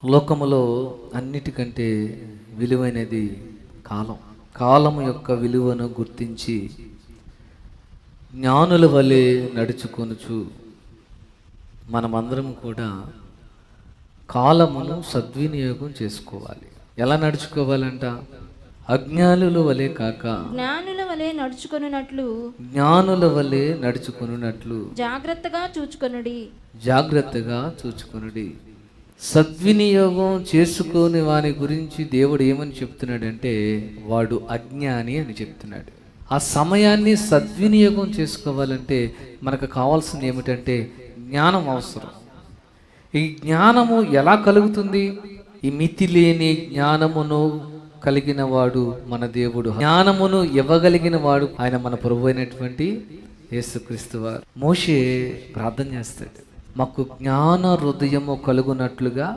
లోకములో అన్నిటికంటే విలువైనది కాలము యొక్క విలువను గుర్తించి జ్ఞానుల వలె నడుచుకొనుచు మనమందరం కూడా కాలమును సద్వినియోగం చేసుకోవాలి. ఎలా నడుచుకోవాలంట? అజ్ఞానుల వలె కాక జ్ఞానుల వలె నడుచుకొనున్నట్లు జాగ్రత్తగా చూచుకొనుడి. సద్వినియోగం చేసుకొని వాని గురించి దేవుడు ఏమని చెప్తున్నాడంటే వాడు అజ్ఞాని అని చెప్తున్నాడు. ఆ సమయాన్ని సద్వినియోగం చేసుకోవాలంటే మనకు కావాల్సింది ఏమిటంటే జ్ఞానం అవసరం. ఈ జ్ఞానము ఎలా కలుగుతుంది? ఈ మితి లేని జ్ఞానమును కలిగిన వాడు మన దేవుడు. జ్ఞానమును ఇవ్వగలిగిన వాడు ఆయన మన ప్రభు అయినటువంటి యేసుక్రీస్తు వారు. మోషే ప్రార్థన చేస్తాడు, మాకు జ్ఞాన హృదయము కలుగునట్లుగా